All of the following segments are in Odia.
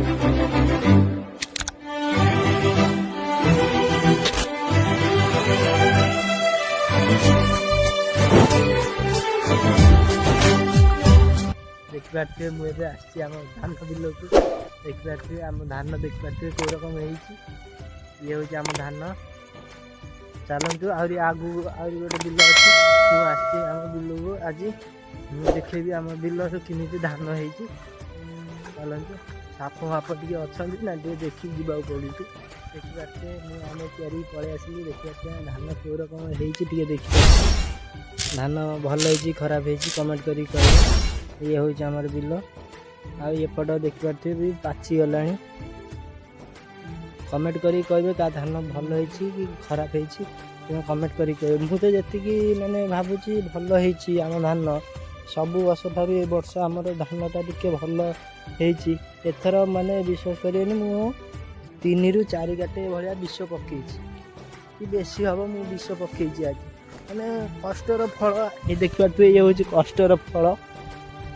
ଦେଖିପାରୁଥିବେ ମୁଁ ଏବେ ଆସିଛି ଆମ ଧାନ ବିଲକୁ। ଦେଖିପାରୁଥିବେ ଆମ ଧାନ ଦେଖିପାରୁଥିବେ କେଉଁ ରକମ ହେଇଛି। ଇଏ ହେଉଛି ଆମ ଧାନ। ଚାଲନ୍ତୁ ଆହୁରି ଆଗକୁ ଆହୁରି ଗୋଟେ ବିଲ ଅଛି। ମୁଁ ଆସିଛି ଆମ ବିଲକୁ ଆଜି। ମୁଁ ଦେଖେଇବି ଆମ ବିଲରୁ କେମିତି ଧାନ ହେଇଛି। ଚାଲନ୍ତୁ, ସାପ ଫାପ ଟିକେ ଅଛନ୍ତି ନା, ଟିକେ ଦେଖିକି ଯିବାକୁ ପଡ଼ୁଛି। ଦେଖିପାରୁଥିବେ ମୁଁ ଆମ କିଆରିକି ପଳେଇ ଆସିଲି। ଦେଖିପାରୁଥିବେ ଧାନ କେଉଁ ରକମ ହେଇଛି ଟିକେ ଦେଖିପାରୁଥିବେ। ଧାନ ଭଲ ହେଇଛି ଖରାପ ହେଇଛି କମେଣ୍ଟ କରିକି କହିବେ। ଇଏ ହେଉଛି ଆମର ବିଲ। ଆଉ ଏପଟ ଦେଖିପାରୁଥିବେ ବି ପାଚିଗଲାଣି। କମେଣ୍ଟ କରିକି କହିବେ କାହା ଧାନ ଭଲ ହେଇଛି କି ଖରାପ ହେଇଛି, ତୁମେ କମେଣ୍ଟ କରିକି କହିବେ। ମୁଁ ତ ଯେତିକି ମାନେ ଭାବୁଛି ଭଲ ହେଇଛି ଆମ ଧାନ। ସବୁ ବର୍ଷ ଠାରୁ ଏ ବର୍ଷ ଆମର ଧାନଟା ଟିକେ ଭଲ ହେଇଛି। ଏଥର ମାନେ ବିଶ୍ୱାସ କରିବେନି, ମୁଁ 3ରୁ 4 ଗାଁଟେ ଭଳିଆ ବିଷ ପକେଇଛି କି ବେଶୀ ହେବ। ମୁଁ ବିଷ ପକେଇଛି ଆଜି, ମାନେ କଷ୍ଟର ଫଳ। ଏ ଦେଖିପାରୁଥିବେ ଇଏ ହେଉଛି କଷ୍ଟର ଫଳ।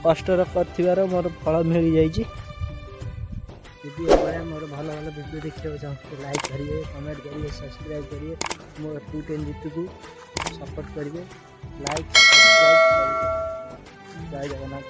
କଷ୍ଟର କରିଥିବାର ମୋର ଫଳ ମିଳିଯାଇଛି। ଯଦି ଏଭଳିଆ ମୋର ଭଲ ଭଲ ଭିଡ଼ିଓ ଦେଖିବାକୁ ଚାହୁଁଛନ୍ତି, ଲାଇକ୍ କରିବେ, କମେଣ୍ଟ କରିବେ, ସବସ୍କ୍ରାଇବ୍ କରିବେ। ମୋ 210 ଜିତୁକୁ ସପୋର୍ଟ କରିବେ। ଲାଇକ୍, ସବସ୍କ୍ରାଇବ୍, ଜୟ ଜଗନ୍ନାଥ।